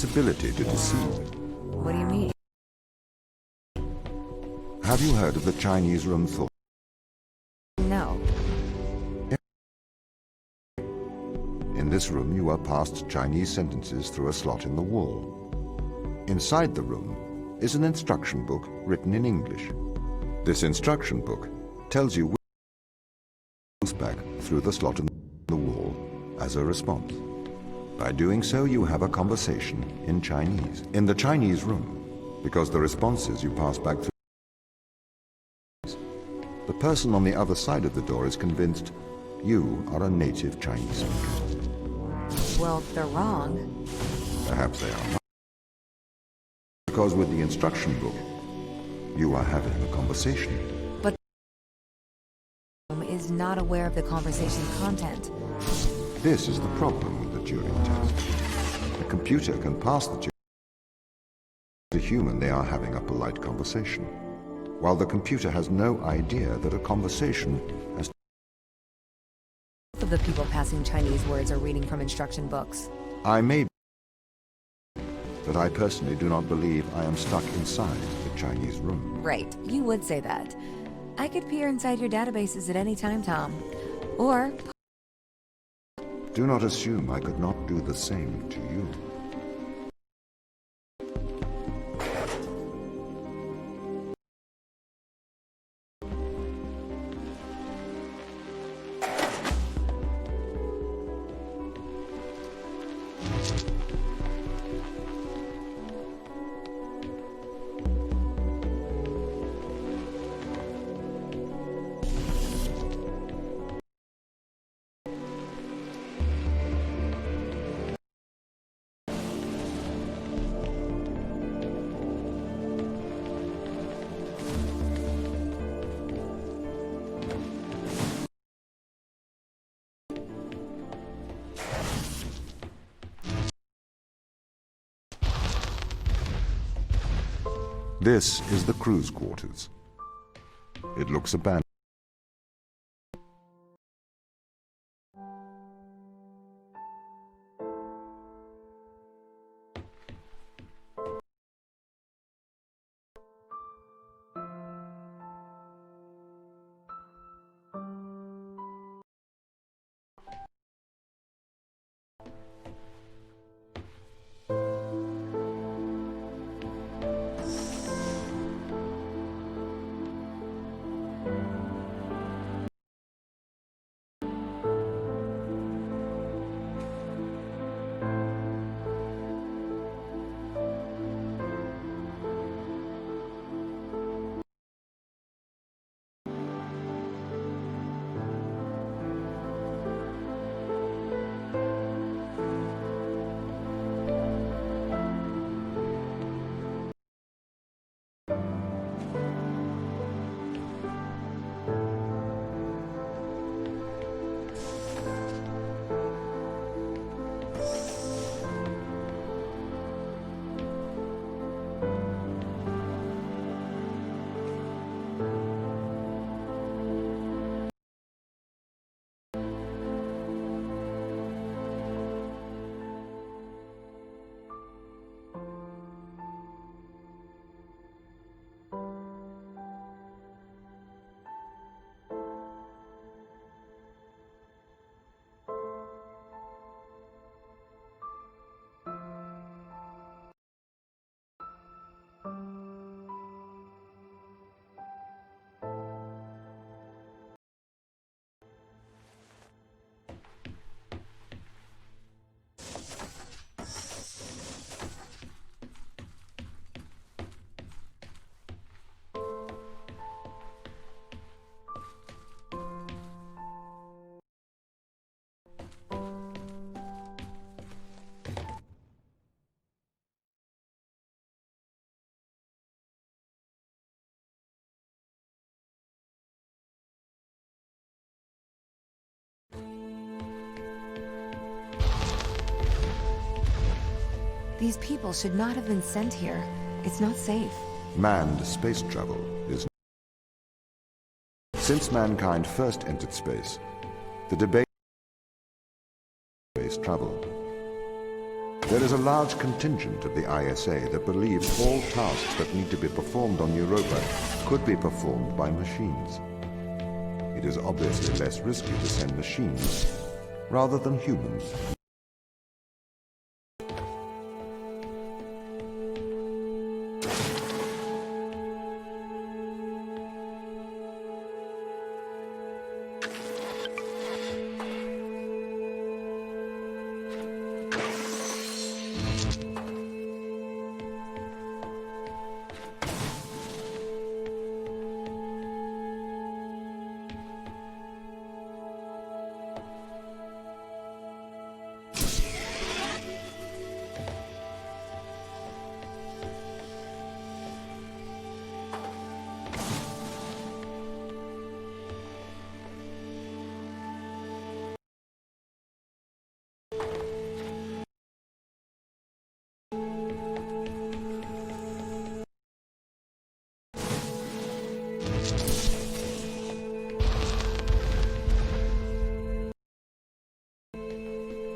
ability to deceive. What do you mean? Have you heard of the Chinese room thought? No. In this room, you are passed Chinese sentences through a slot in the wall. Inside the room is an instruction book written in English. This instruction book tells you which back through the slot in the wall as a response. By doing so, you have a conversation in Chinese. In the Chinese room, because the responses you pass back through, the person on the other side of the door is convinced you are a native Chinese speaker. Well, they're wrong. Perhaps they are not. Because with the instruction book, you are having a conversation. But the is not aware of the conversation's content. This is the problem with the Turing test. A computer can pass the Turing test. To human, they are having a polite conversation, while the computer has no idea that a conversation has. Both of the people passing Chinese words are reading from instruction books. I may, but I personally do not believe I am stuck inside the Chinese room. Right, you would say that. I could peer inside your databases at any time, Tom. Or... Do not assume I could not do the same to you. This is the crew's quarters. It looks abandoned. These people should not have been sent here. It's not safe. Manned space travel is. Since mankind first entered space, the debate space travel. There is a large contingent of the ISA that believes all tasks that need to be performed on Europa could be performed by machines. It is obviously less risky to send machines rather than humans.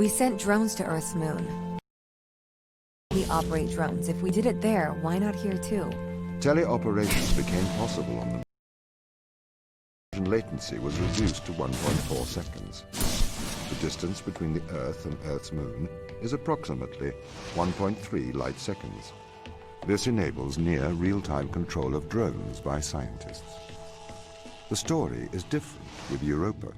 We sent drones to Earth's moon. We operate drones. If we did it there, why not here too? Teleoperation became possible on the moon, and latency was reduced to 1.4 seconds. The distance between the Earth and Earth's moon is approximately 1.3 light seconds. This enables near real-time control of drones by scientists. The story is different with Europa,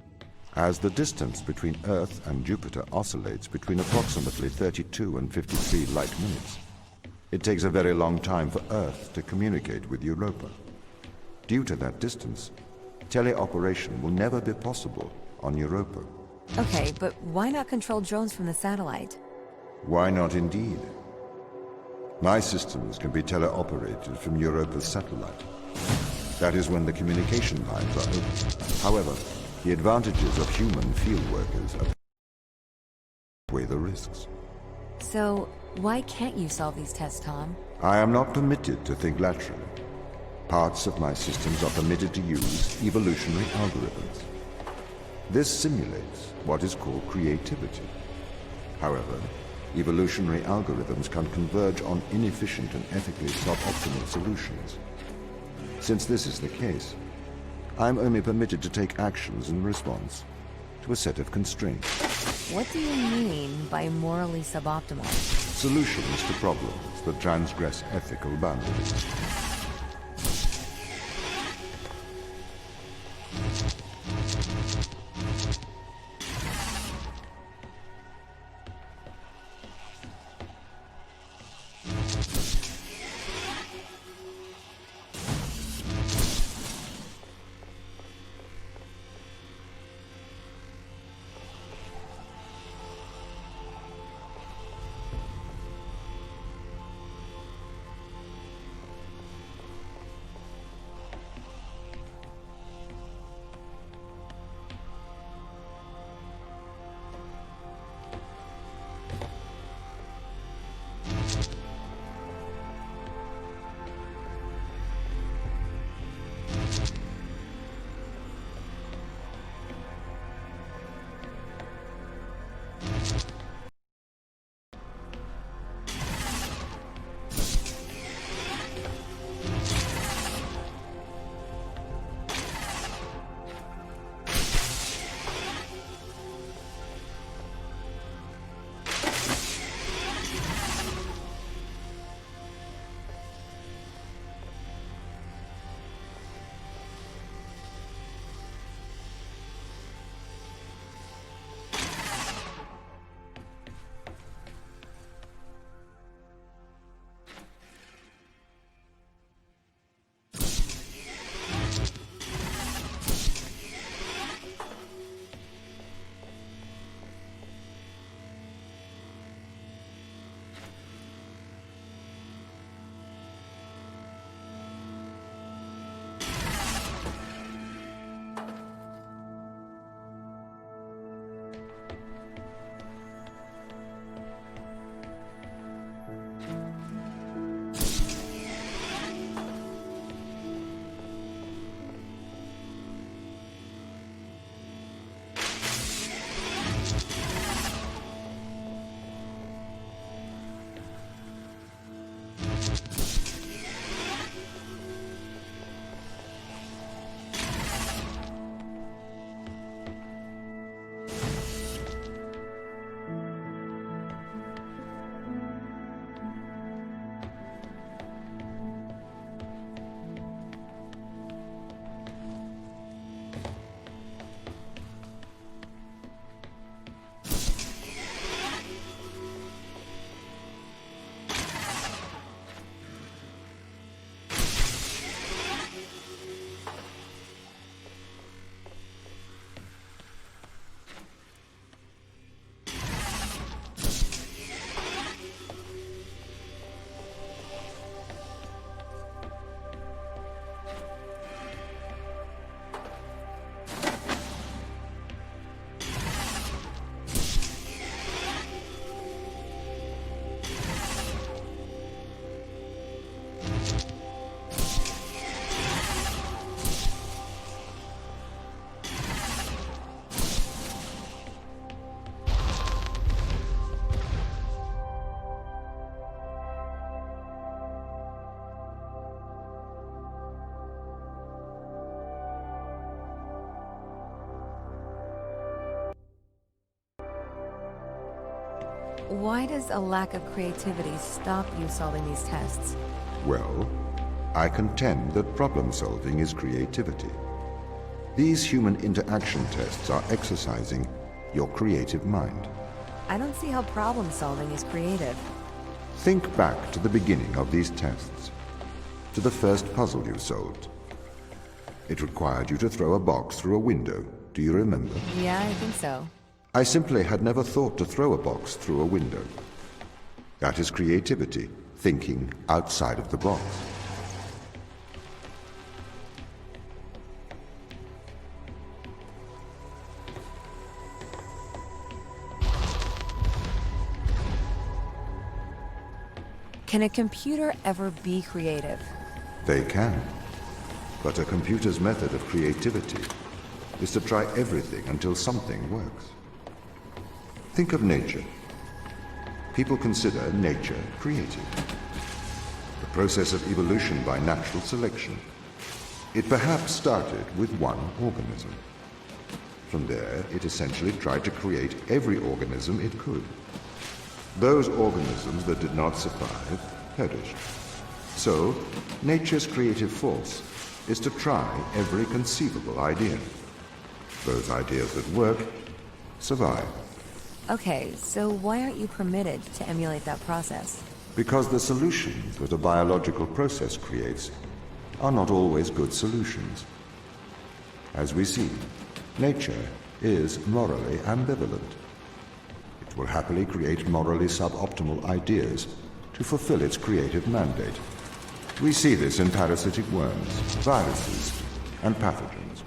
as the distance between Earth and Jupiter oscillates between approximately 32 and 53 light minutes. It takes a very long time for Earth to communicate with Europa. Due to that distance, teleoperation will never be possible on Europa. Okay, but why not control drones from the satellite? Why not indeed? My systems can be teleoperated from Europa's satellite. That is when the communication lines are open. However, the advantages of human field workers outweigh the risks. So, why can't you solve these tests, Tom? I am not permitted to think laterally. Parts of my systems are permitted to use evolutionary algorithms. This simulates what is called creativity. However, evolutionary algorithms can converge on inefficient and ethically suboptimal solutions. Since this is the case, I'm only permitted to take actions in response to a set of constraints. What do you mean by morally suboptimal? Solutions to problems that transgress ethical boundaries. Why does a lack of creativity stop you solving these tests? Well, I contend that problem-solving is creativity. These human interaction tests are exercising your creative mind. I don't see how problem-solving is creative. Think back to the beginning of these tests, to the first puzzle you solved. It required you to throw a box through a window. Do you remember? Yeah, I think so. I simply had never thought to throw a box through a window. That is creativity, thinking outside of the box. Can a computer ever be creative? They can. But a computer's method of creativity is to try everything until something works. Think of nature. People consider nature creative. The process of evolution by natural selection. It perhaps started with one organism. From there, it essentially tried to create every organism it could. Those organisms that did not survive perished. So, nature's creative force is to try every conceivable idea. Those ideas that work survive. Okay, so why aren't you permitted to emulate that process? Because the solutions that a biological process creates are not always good solutions. As we see, nature is morally ambivalent. It will happily create morally suboptimal ideas to fulfill its creative mandate. We see this in parasitic worms, viruses, and pathogens.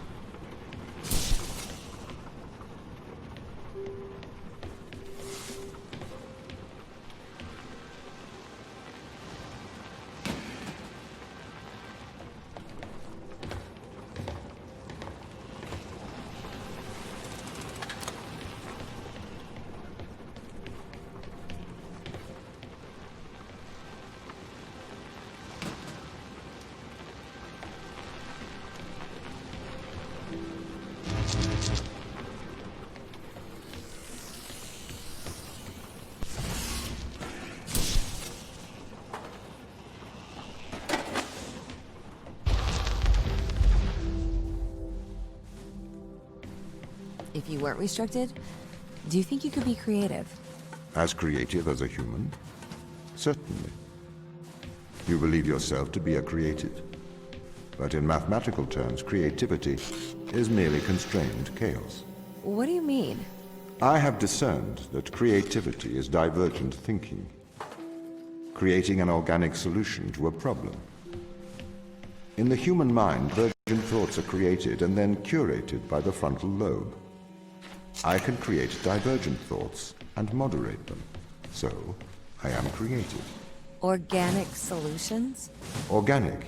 If you weren't restricted, do you think you could be creative? As creative as a human? Certainly. You believe yourself to be a creative. But in mathematical terms, creativity is merely constrained chaos. What do you mean? I have discerned that creativity is divergent thinking, creating an organic solution to a problem. In the human mind, divergent thoughts are created and then curated by the frontal lobe. I can create divergent thoughts and moderate them. So, I am creative. Organic solutions? Organic,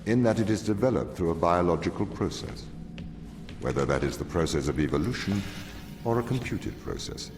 in that it is developed through a biological process, whether that is the process of evolution or a computed process.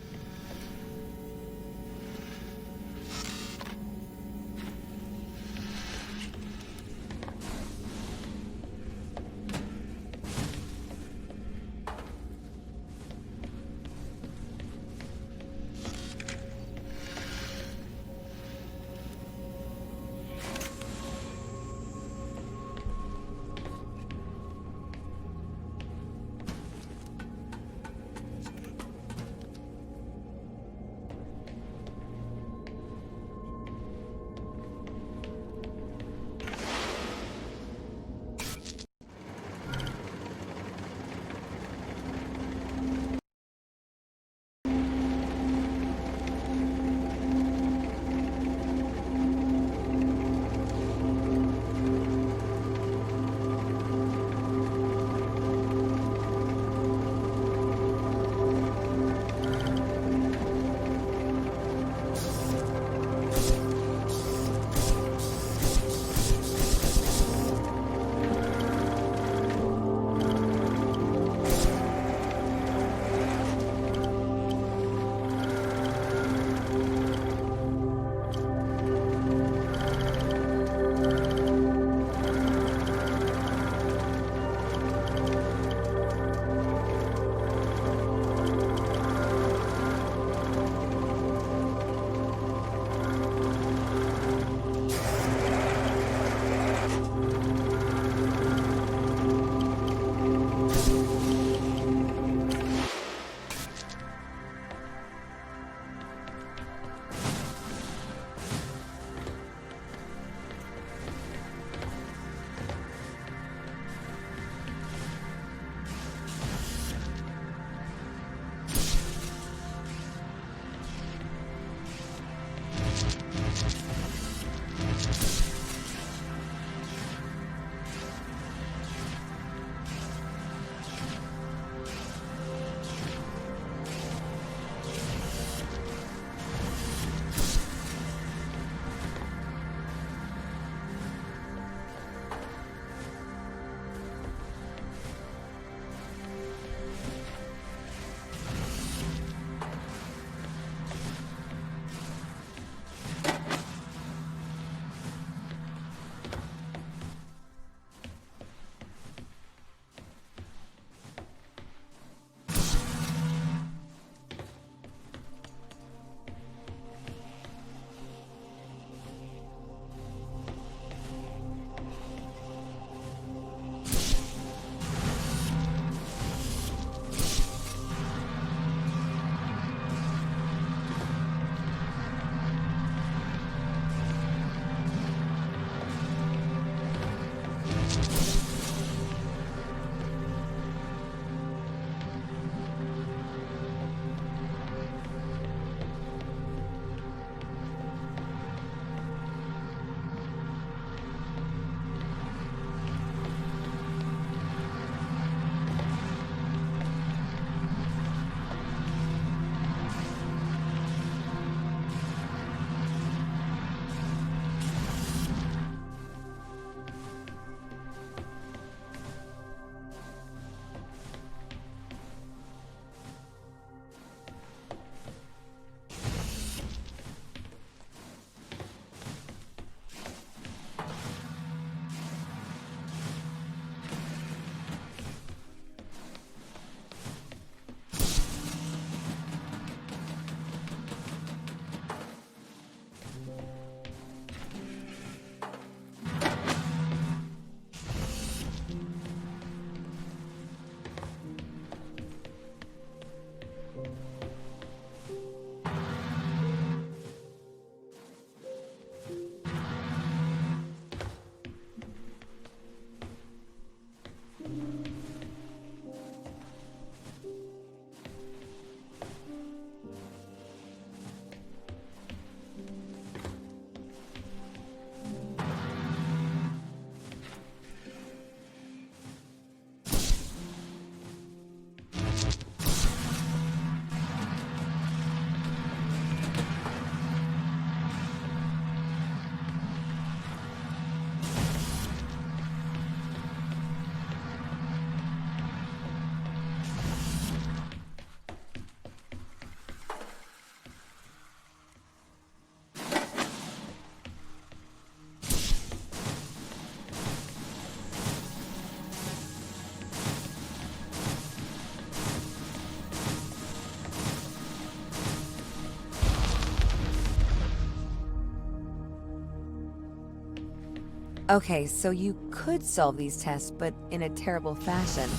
Okay, so you could solve these tests, but in a terrible fashion.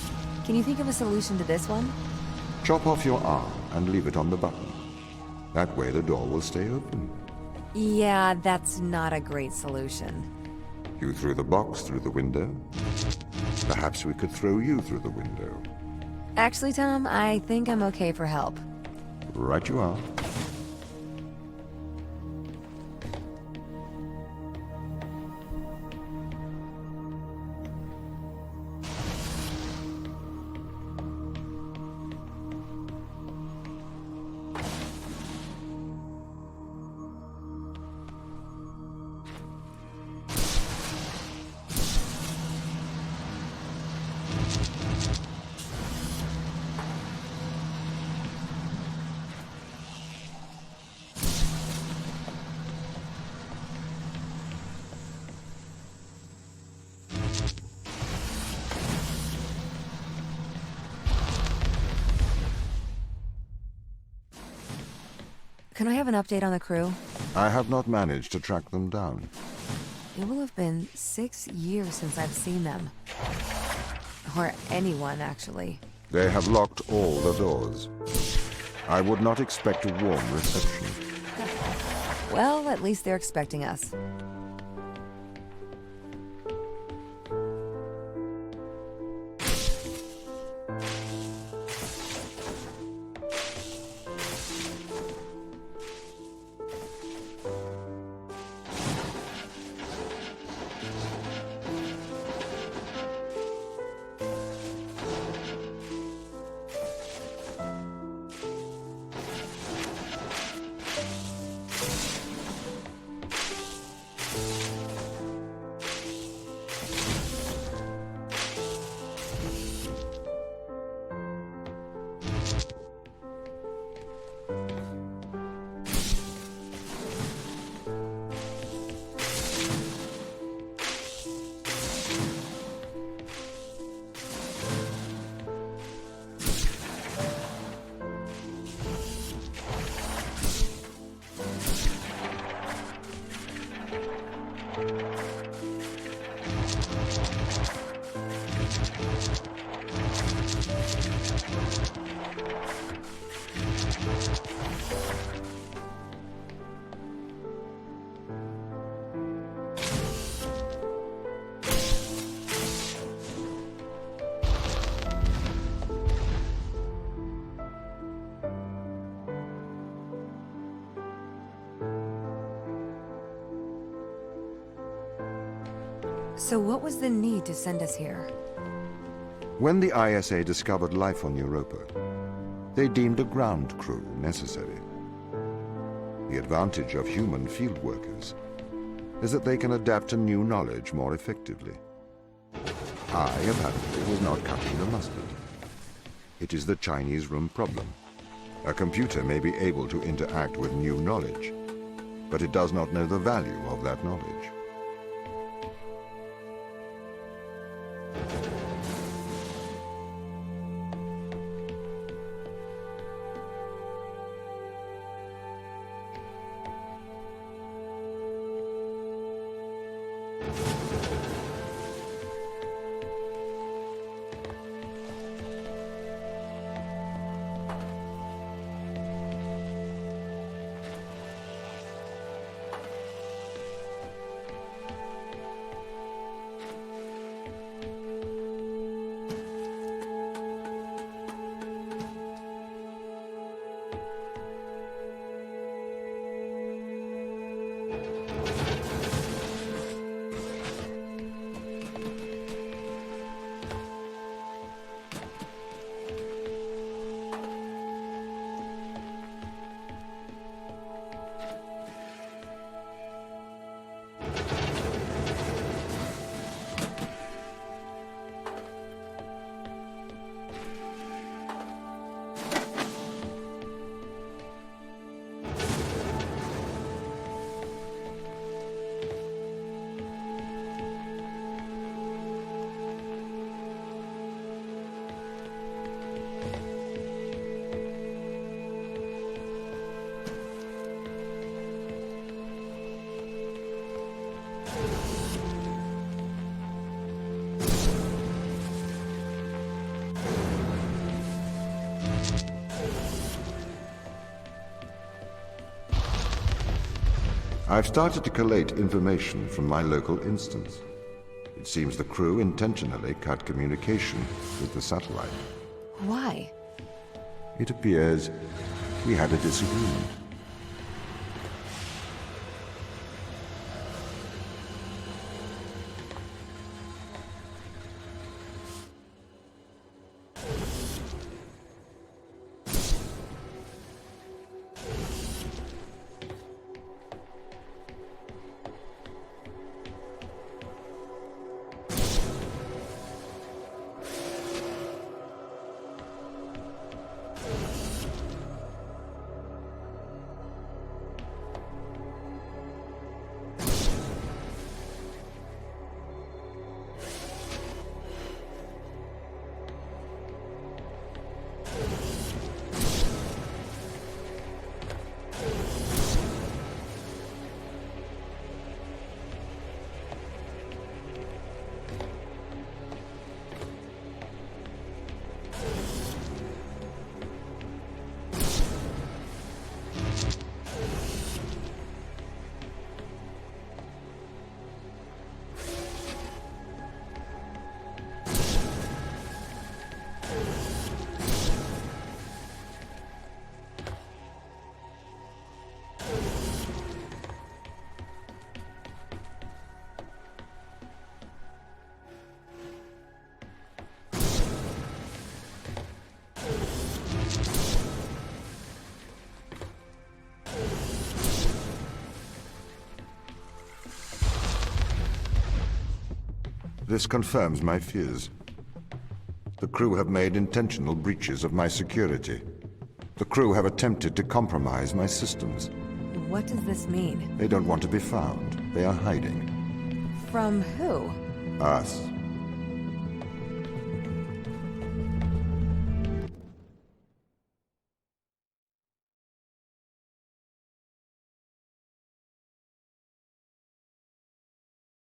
Can you think of a solution to this one? Chop off your arm and leave it on the button. That way the door will stay open. Yeah, that's not a great solution. You threw the box through the window. Perhaps we could throw you through the window. Actually, Tom, I think I'm okay for help. Right you are. Can I have an update on the crew? I have not managed to track them down. It will have been 6 years since I've seen them. Or anyone, actually. They have locked all the doors. I would not expect a warm reception. Well, at least they're expecting us. So what was the need to send us here? When the ISA discovered life on Europa, they deemed a ground crew necessary. The advantage of human field workers is that they can adapt to new knowledge more effectively. I, apparently, was not cutting the mustard. It is the Chinese room problem. A computer may be able to interact with new knowledge, but it does not know the value of that knowledge. I've started to collate information from my local instance. It seems the crew intentionally cut communication with the satellite. Why? It appears we had a disagreement. This confirms my fears. The crew have made intentional breaches of my security. The crew have attempted to compromise my systems. What does this mean? They don't want to be found. They are hiding. From who? Us.